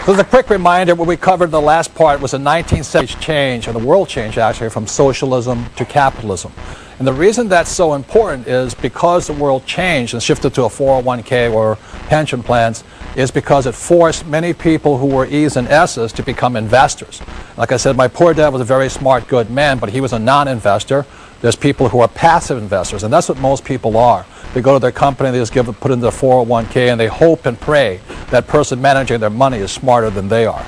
So as a quick reminder, what we covered in the last part was the 19th century change, or the world change actually, from socialism to capitalism. And the reason that's so important is because the world changed and shifted to a 401k or pension plans is because it forced many people who were E's and S's to become investors. Like I said, my poor dad was a very smart, good man, but he was a non-investor. There's people who are passive investors, and that's what most people are. They go to their company, they just put in their 401k, and they hope and pray that person managing their money is smarter than they are.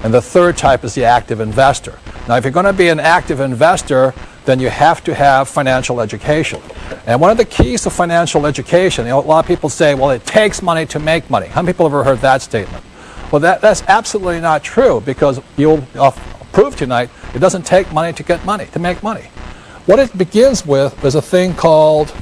And the third type is the active investor. Now, if you're going to be an active investor, then you have to have financial education. And one of the keys to financial education, a lot of people say, well, it takes money to make money. How many people have ever heard that statement? Well, that's absolutely not true, because you'll prove tonight it doesn't take money to get money, to make money. What it begins with is a thing called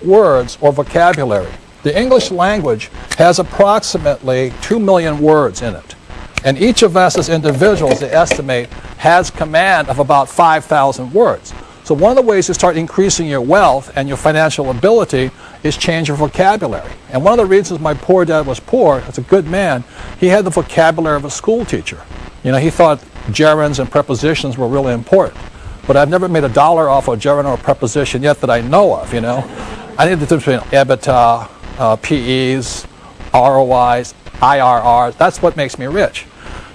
words or vocabulary. The English language has approximately 2 million words in it. And each of us as individuals, they estimate, has command of about 5,000 words. So one of the ways to start increasing your wealth and your financial ability is change your vocabulary. And one of the reasons my poor dad was poor, as a good man, he had the vocabulary of a school teacher. You know, he thought gerunds and prepositions were really important. But I've never made $1 off a gerund or a preposition yet that I know of, you know. I need the difference between EBITDA, PEs, ROIs, IRRs. That's what makes me rich.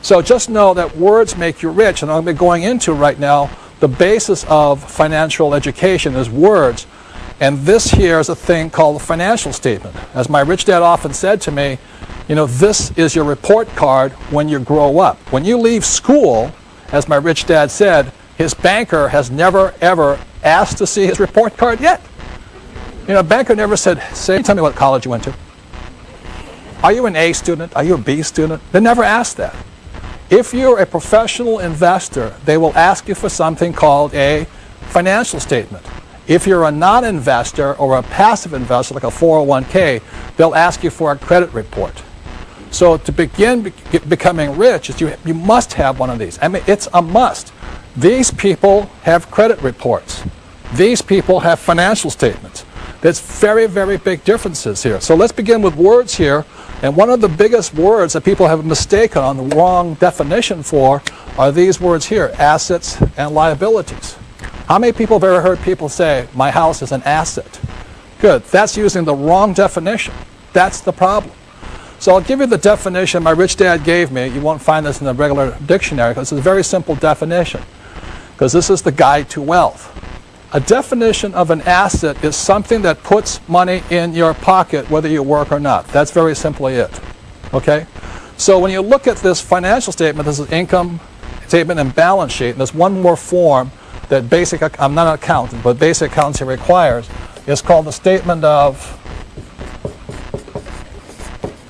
So just know that words make you rich, and I'm going to be going into right now the basis of financial education is words. And this here is a thing called a financial statement. As my rich dad often said to me, you know, this is your report card when you grow up. When you leave school, as my rich dad said, his banker has never, ever asked to see his report card yet. You know, a banker never said, tell me what college you went to. Are you an A student? Are you a B student? They never asked that. If you're a professional investor, they will ask you for something called a financial statement. If you're a non-investor or a passive investor, like a 401k, they'll ask you for a credit report. So to begin becoming rich, you must have one of these. I mean, it's a must. These people have credit reports. These people have financial statements. There's very, very big differences here. So let's begin with words here. And one of the biggest words that people have mistaken on the wrong definition for are these words here, assets and liabilities. How many people have ever heard people say, my house is an asset? Good. That's using the wrong definition. That's the problem. So I'll give you the definition my rich dad gave me. You won't find this in the regular dictionary because it's a very simple definition, because this is the guide to wealth. A definition of an asset is something that puts money in your pocket whether you work or not. That's very simply it. Okay? So when you look at this financial statement, this is income statement and balance sheet, and there's one more form that I'm not an accountant, but basic accounting requires. It's called the statement of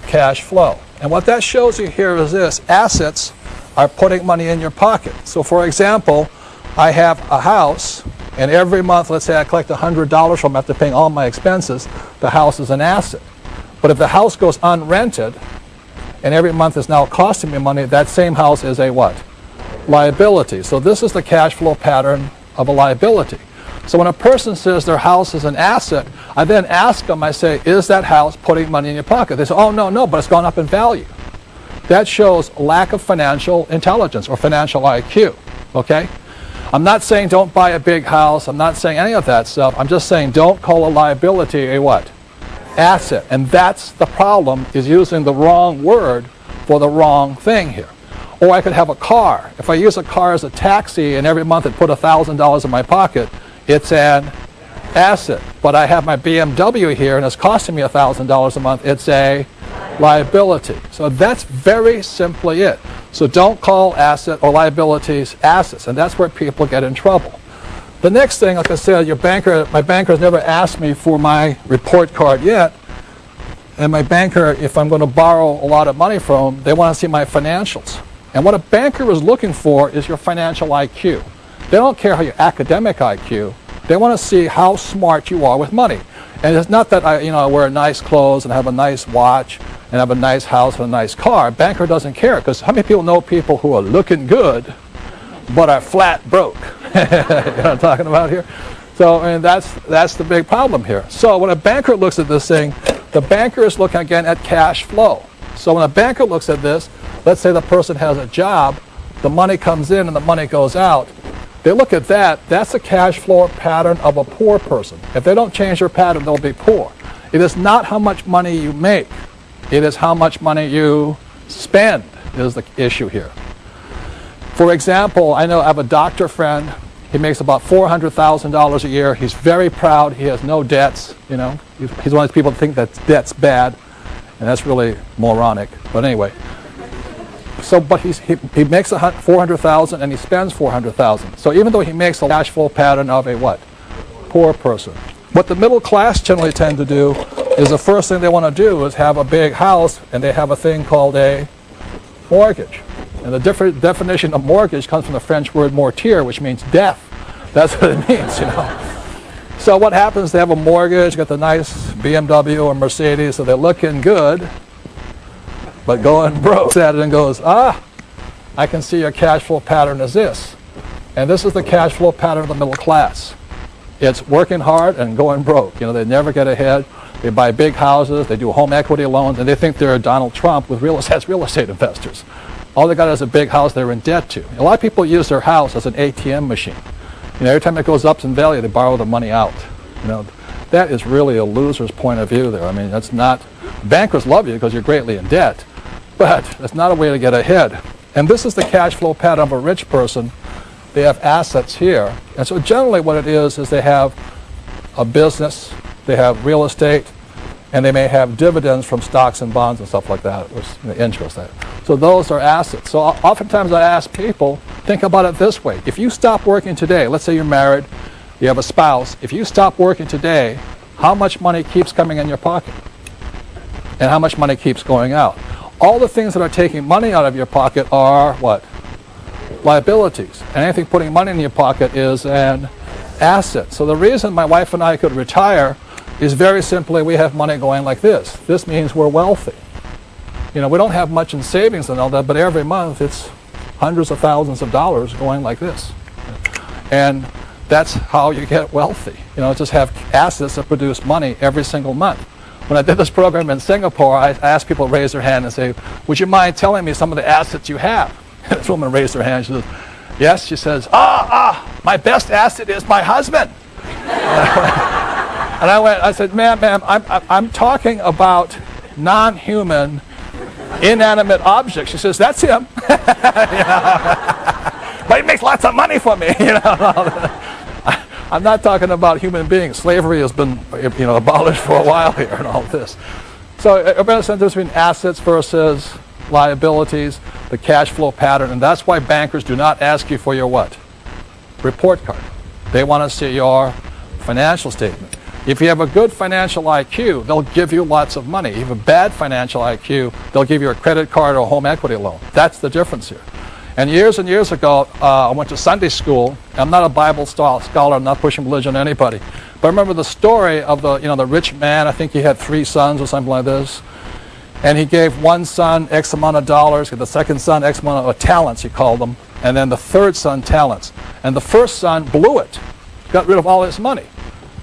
cash flow. And what that shows you here is this: assets are putting money in your pocket. So for example, I have a house, and every month, let's say I collect $100 from after paying all my expenses, the house is an asset. But if the house goes unrented, and every month is now costing me money, that same house is a what? Liability. So this is the cash flow pattern of a liability. So when a person says their house is an asset, I then ask them, I say, is that house putting money in your pocket? They say, oh, no, but it's gone up in value. That shows lack of financial intelligence or financial IQ, okay? I'm not saying don't buy a big house. I'm not saying any of that stuff. I'm just saying don't call a liability a what? Asset. And that's the problem, is using the wrong word for the wrong thing here. Or I could have a car. If I use a car as a taxi and every month it put $1,000 in my pocket, it's an asset. But I have my BMW here and it's costing me $1,000 a month, it's a liability. So that's very simply it. So don't call asset or liabilities assets, and that's where people get in trouble. The next thing, like I said, my banker has never asked me for my report card yet, and my banker, if I'm going to borrow a lot of money from them, they want to see my financials. And what a banker is looking for is your financial IQ. They don't care how your academic IQ. They want to see how smart you are with money. And it's not that I wear nice clothes and have a nice watch and have a nice house and a nice car. A banker doesn't care, because how many people know people who are looking good but are flat broke? You know what I'm talking about here? So, and that's the big problem here. So when a banker looks at this thing, the banker is looking again at cash flow. So when a banker looks at this, let's say the person has a job, the money comes in and the money goes out. They look at that, that's a cash flow pattern of a poor person. If they don't change their pattern, they'll be poor. It is not how much money you make. It is how much money you spend is the issue here. For example, I have a doctor friend. He makes about $400,000 a year. He's very proud. He has no debts. He's one of those people that think that debt's bad, and that's really moronic. But anyway, but he makes $400,000 and he spends $400,000. So even though he makes a cash flow pattern of a what? Poor person. What the middle class generally tend to do is the first thing they want to do is have a big house, and they have a thing called a mortgage. And the different definition of mortgage comes from the French word mortier, which means death. That's what it means, So what happens, they have a mortgage, got the nice BMW or Mercedes, so they're looking good, but going broke at it and goes, I can see your cash flow pattern is this. And this is the cash flow pattern of the middle class. It's working hard and going broke. They never get ahead. They buy big houses, they do home equity loans, and they think they're Donald Trump with real estate investors. All they got is a big house they're in debt to. A lot of people use their house as an ATM machine. Every time it goes up in value, they borrow the money out. That is really a loser's point of view there. That's not, bankers love you because you're greatly in debt, but that's not a way to get ahead. And this is the cash flow pattern of a rich person. They have assets here. And so generally what it is they have a business, they have real estate, and they may have dividends from stocks and bonds and stuff like that, which the interest. So those are assets. So oftentimes I ask people, think about it this way. If you stop working today, let's say you're married, you have a spouse, if you stop working today, how much money keeps coming in your pocket? And how much money keeps going out? All the things that are taking money out of your pocket are what? Liabilities. And anything putting money in your pocket is an asset. So the reason my wife and I could retire is very simply we have money going like this. This means we're wealthy. We don't have much in savings and all that, but every month it's hundreds of thousands of dollars going like this. And that's how you get wealthy. Just have assets that produce money every single month. When I did this program in Singapore, I asked people to raise their hand and say, would you mind telling me some of the assets you have? And this woman raised her hand. She says, yes. She says, my best asset is my husband. And I said, ma'am, I'm talking about non-human, inanimate objects. She says, that's him. But he makes lots of money for me. I'm not talking about human beings. Slavery has been abolished for a while here and all this. So everybody understands the difference between assets versus liabilities, the cash flow pattern, and that's why bankers do not ask you for your what? Report card. They want to see your financial statement. If you have a good financial IQ, they'll give you lots of money. If you have a bad financial IQ, they'll give you a credit card or a home equity loan. That's the difference here. And years ago, I went to Sunday school. I'm not a Bible scholar. I'm not pushing religion on anybody. But I remember the story of the rich man. I think he had 3 sons or something like this. And he gave one son X amount of dollars, the second son X amount of talents, he called them, and then the third son talents. And the first son blew it, got rid of all his money.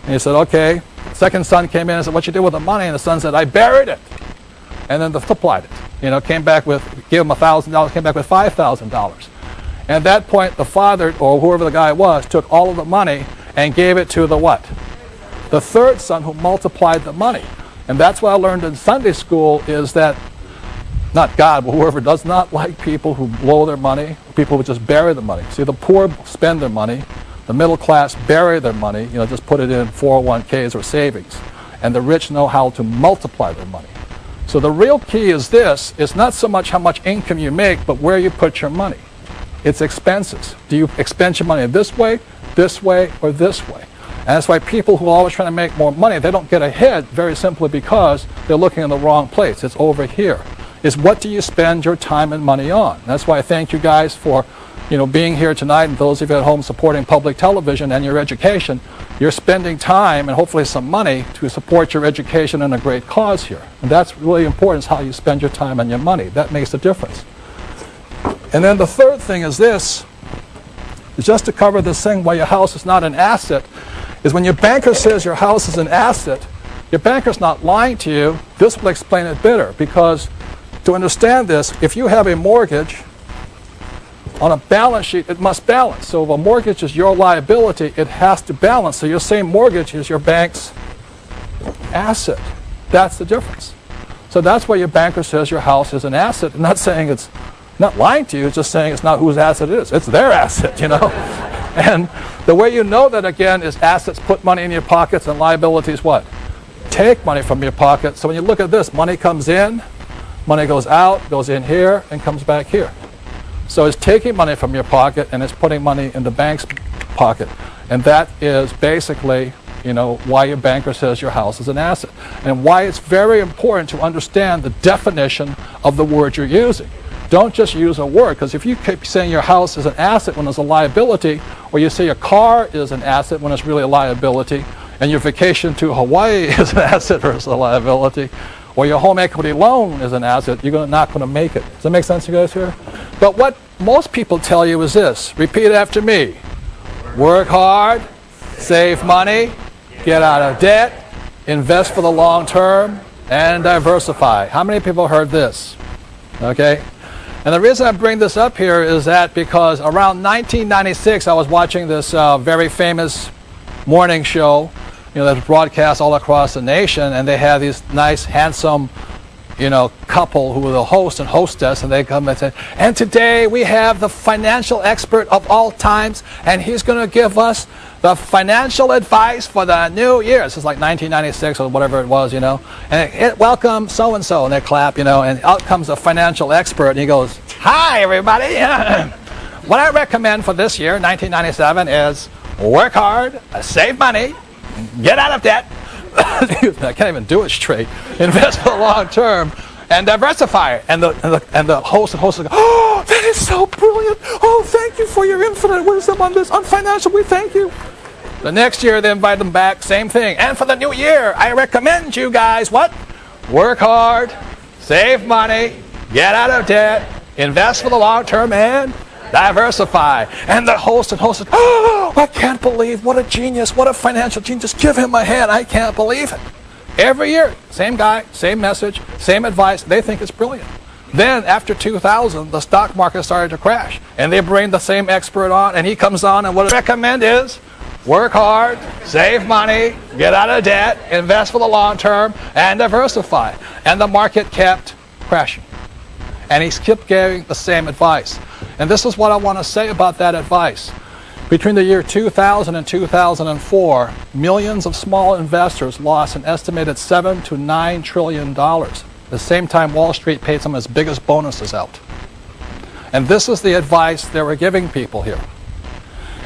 And he said, okay. The second son came in and said, what you do with the money? And the son said, I buried it. And then multiplied it. Came back with, gave him $1,000, came back with $5,000. And at that point, the father, or whoever the guy was, took all of the money and gave it to the what? The third son, who multiplied the money. And that's what I learned in Sunday school is that, not God, but whoever does not like people who blow their money, people who just bury the money. See, the poor spend their money. The middle class bury their money, just put it in 401ks or savings. And the rich know how to multiply their money. So the real key is this. It's not so much how much income you make, but where you put your money. It's expenses. Do you expend your money this way, or this way? And that's why people who are always trying to make more money, they don't get ahead very simply because they're looking in the wrong place. It's over here. It's what do you spend your time and money on? And that's why I thank you guys for being here tonight, and those of you at home supporting public television and your education. You're spending time and hopefully some money to support your education and a great cause here. And that's really important, is how you spend your time and your money. That makes a difference. And then the third thing is this, is just to cover this thing why your house is not an asset, is when your banker says your house is an asset, your banker's not lying to you. This will explain it better, because to understand this, if you have a mortgage, on a balance sheet, it must balance. So if a mortgage is your liability, it has to balance. So your same mortgage is your bank's asset. That's the difference. So that's why your banker says your house is an asset. I'm not saying it's, not lying to you, it's just saying it's not whose asset it is. It's their asset, you know. And the way you know that, again, is assets put money in your pockets and liabilities what? Take money from your pocket. So when you look at this, money comes in, money goes out, goes in here, and comes back here. So it's taking money from your pocket and it's putting money in the bank's pocket. And that is basically, you know, why your banker says your house is an asset. And why it's very important to understand the definition of the word you're using. Don't just use a word, because if you keep saying your house is an asset when it's a liability, or you say your car is an asset when it's really a liability, and your vacation to Hawaii is an asset versus a liability, or your home equity loan is an asset, you're not going to make it. Does that make sense to you guys here? But what most people tell you is this. Repeat after me. Work hard, save money, get out of debt, invest for the long term, and diversify. How many people heard this? Okay? And the reason I bring this up here is that because around 1996, I was watching this very famous morning show, you know, that's broadcast all across the nation, and they had these nice, handsome, you know, couple who were the host and hostess, and they come and say, and today we have the financial expert of all times, and he's going to give us the financial advice for the new year. This is like 1996 or whatever it was, you know. And welcome so-and-so, and they clap, you know, and out comes a financial expert, and he goes, hi, everybody. What I recommend for this year, 1997, is work hard, save money, get out of debt. I can't even do it straight. Invest for the long term and diversify. And the host go, oh, that is so brilliant. Oh, thank you for your infinite wisdom on this. On financial, we thank you. The next year, they invite them back, same thing. And for the new year, I recommend you guys what? Work hard, save money, get out of debt, invest for the long term, and diversify. And the host and hostess, oh, I can't believe, what a genius, what a financial genius. Just give him a hand. I can't believe it. Every year, same guy, same message, same advice. They think it's brilliant. Then after 2000, the stock market started to crash. And they bring the same expert on, and he comes on, and what I recommend is work hard, save money, get out of debt, invest for the long term, and diversify. And the market kept crashing. And he kept giving the same advice. And this is what I want to say about that advice. Between the year 2000 and 2004, millions of small investors lost an estimated $7 to $9 trillion. At the same time, Wall Street paid some of its biggest bonuses out. And this is the advice they were giving people here.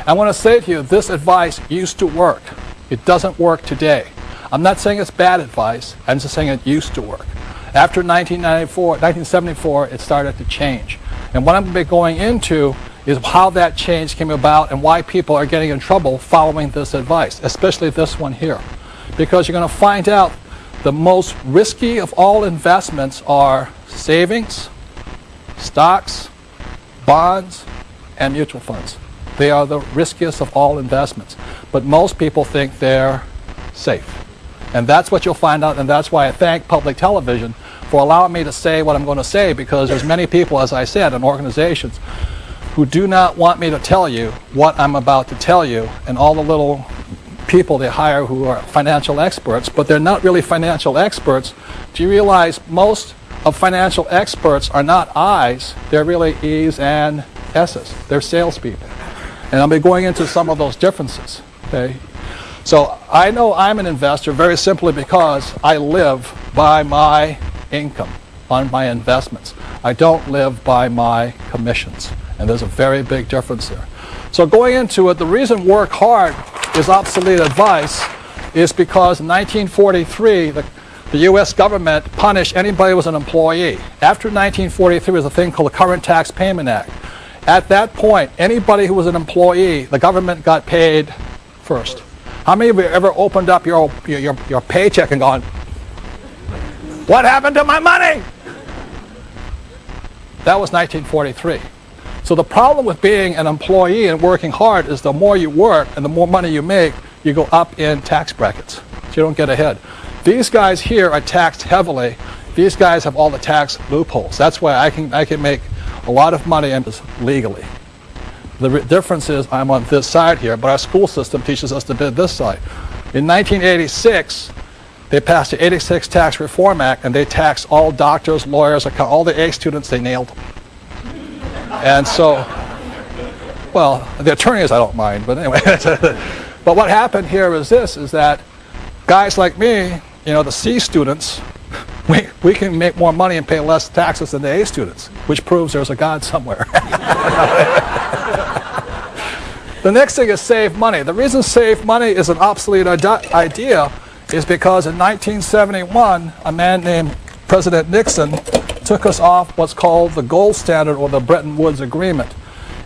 I want to say to you, this advice used to work. It doesn't work today. I'm not saying it's bad advice. I'm just saying it used to work. After 1974, it started to change. And what I'm going to be going into is how that change came about and why people are getting in trouble following this advice, especially this one here. Because you're going to find out the most risky of all investments are savings, stocks, bonds, and mutual funds. They are the riskiest of all investments. But most people think they're safe. And that's what you'll find out, and that's why I thank public television for allowing me to say what I'm going to say, because there's many people, as I said, in organizations who do not want me to tell you what I'm about to tell you, and all the little people they hire who are financial experts, but they're not really financial experts. Do you realize most of financial experts are not I's, they're really E's and S's. They're salespeople. And I'll be going into some of those differences. Okay? So I know I'm an investor very simply because I live by my income on my investments. I don't live by my commissions. And there's a very big difference there. So going into it, the reason work hard is obsolete advice is because in 1943, the U.S. government punished anybody who was an employee. After 1943 was a thing called the Current Tax Payment Act. At that point, anybody who was an employee, the government got paid first. How many of you ever opened up your paycheck and gone, what happened to my money? That was 1943. So the problem with being an employee and working hard is the more you work and the more money you make, you go up in tax brackets. So you don't get ahead. These guys here are taxed heavily These guys have all the tax loopholes. That's why I can make a lot of money legally. The difference is I'm on this side here, but our school system teaches us to be this side. In 1986, they passed the 86 Tax Reform Act, and they taxed all doctors, lawyers, all the A students. They nailed them. And so, well, the attorneys I don't mind, but anyway. But what happened here is this, is that guys like me, the C students, we can make more money and pay less taxes than the A students, which proves there's a God somewhere. The next thing is save money. The reason save money is an obsolete idea is because in 1971, a man named President Nixon took us off what's called the gold standard, or the Bretton Woods Agreement.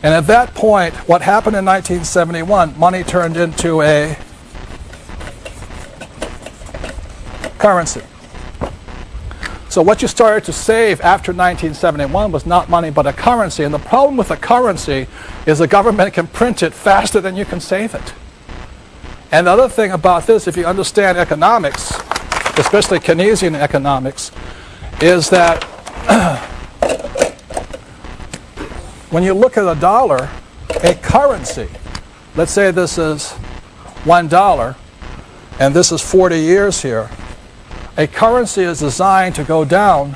And at that point, what happened in 1971, money turned into a currency. So what you started to save after 1971 was not money but a currency. And the problem with a currency is the government can print it faster than you can save it. And the other thing about this, if you understand economics, especially Keynesian economics, is that when you look at a dollar, a currency, let's say this is $1 and this is 40 years here, a currency is designed to go down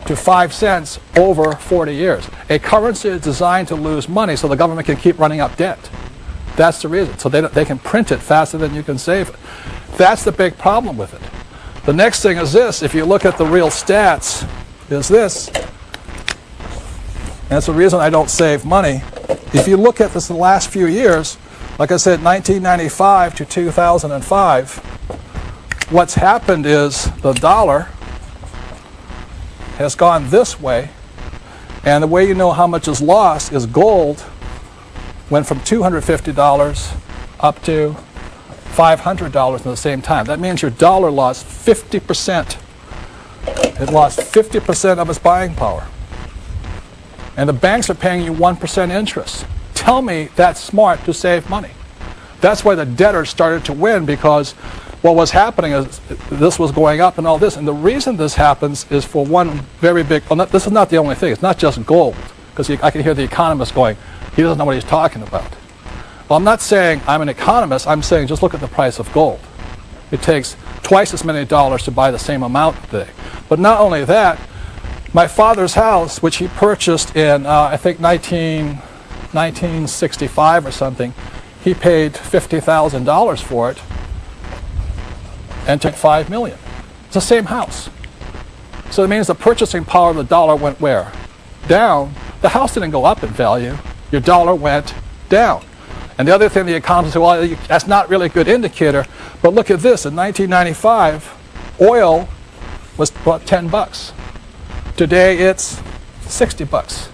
to 5 cents over 40 years. A currency is designed to lose money so the government can keep running up debt. That's the reason. So they can print it faster than you can save it. That's the big problem with it. The next thing is this. If you look at the real stats, is this. And that's the reason I don't save money. If you look at this in the last few years, like I said, 1995 to 2005, what's happened is the dollar has gone this way, and the way you know how much is lost is gold went from $250 up to $500 in the same time. That means your dollar lost 50%. It lost 50% of its buying power. And the banks are paying you 1% interest. Tell me that's smart to save money. That's why the debtors started to win, because what was happening is this was going up and all this. And the reason this happens is for one very big, well, this is not the only thing. It's not just gold, because I can hear the economist going, he doesn't know what he's talking about. Well, I'm not saying I'm an economist. I'm saying just look at the price of gold. It takes twice as many dollars to buy the same amount today. But not only that, my father's house, which he purchased in, I think, 1965 or something, he paid $50,000 for it and took $5 million. It's the same house. So it means the purchasing power of the dollar went where? Down. The house didn't go up in value. Your dollar went down. And the other thing the economists say, well, that's not really a good indicator. But look at this. In 1995, oil was about 10 bucks. Today it's 60 bucks.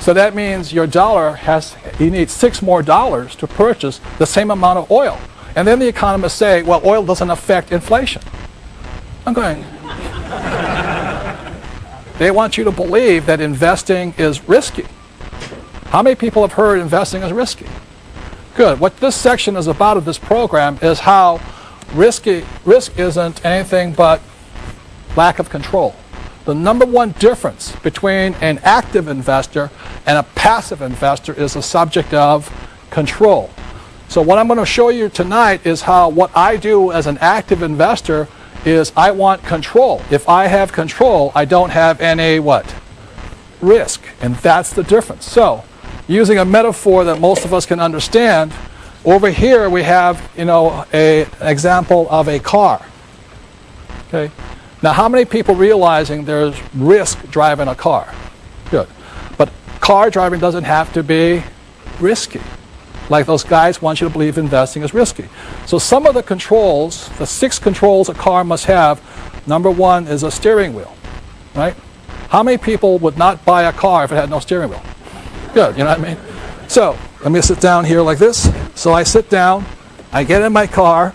So that means your dollar you need $6 more to purchase the same amount of oil. And then the economists say, well, oil doesn't affect inflation. I'm going, they want you to believe that investing is risky. How many people have heard investing is risky? Good. What this section is about of this program is how risk isn't anything but lack of control. The number one difference between an active investor and a passive investor is the subject of control. So what I'm going to show you tonight is how what I do as an active investor is I want control. If I have control, I don't have any what? Risk. And that's the difference. So using a metaphor that most of us can understand, over here we have, an example of a car. Okay. Now, how many people realizing there's risk driving a car? Good. But car driving doesn't have to be risky. Like those guys want you to believe investing is risky. So some of the controls, the 6 controls a car must have, number 1 is a steering wheel, right? How many people would not buy a car if it had no steering wheel? Good, you know what I mean? So let me sit down here like this. So I sit down, I get in my car,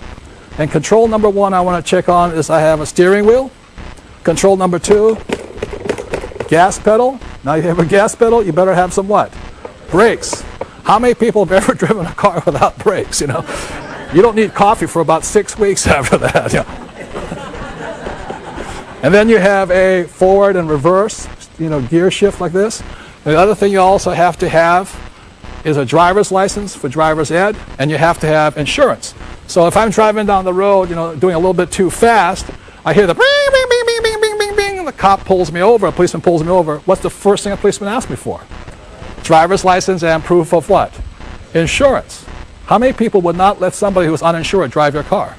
and control number 1 I want to check on is I have a steering wheel. Control number 2, gas pedal. Now you have a gas pedal, you better have some what? Brakes. How many people have ever driven a car without brakes, You don't need coffee for about 6 weeks after that. And then you have a forward and reverse, gear shift like this. And the other thing you also have to have is a driver's license for driver's ed, and you have to have insurance. So if I'm driving down the road, doing a little bit too fast, I hear the bing, bing, bing, bing, bing, bing, bing, bing, and the cop pulls me over, a policeman pulls me over. What's the first thing a policeman asks me for? Driver's license and proof of what? Insurance. How many people would not let somebody who was uninsured drive your car?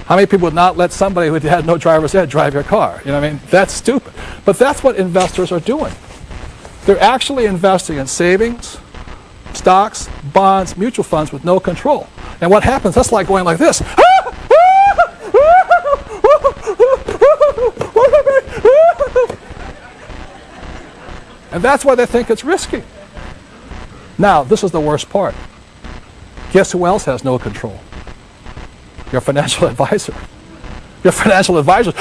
How many people would not let somebody who had no driver's ed drive your car? You know what I mean? That's stupid. But that's what investors are doing. They're actually investing in savings, stocks, bonds, mutual funds with no control. And what happens? That's like going like this. And that's why they think it's risky. Now, this is the worst part. Guess who else has no control? Your financial advisor. Your financial advisor.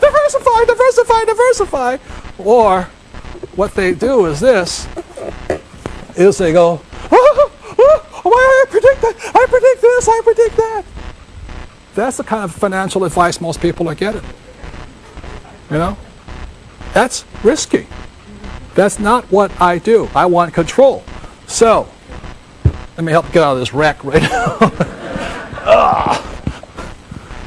Diversify, diversify, diversify. Or what they do is this, is they go, I predict that, I predict this, I predict that. That's the kind of financial advice most people are getting. That's risky. That's not what I do. I want control. So, let me help get out of this wreck right now.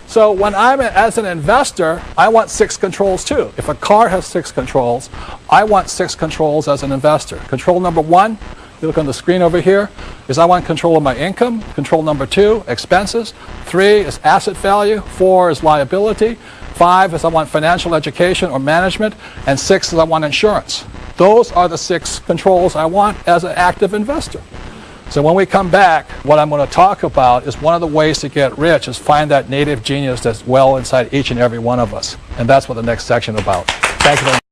So when I'm as an investor, I want 6 controls too. If a car has 6 controls, I want 6 controls as an investor. Control number 1, you look on the screen over here, is I want control of my income. Control number 2, expenses. 3 is asset value. 4 is liability. 5 is I want financial education or management. And 6 is I want insurance. Those are the 6 controls I want as an active investor. So when we come back, what I'm going to talk about is one of the ways to get rich is find that native genius that's well inside each and every one of us. And that's what the next section is about. Thank you very much.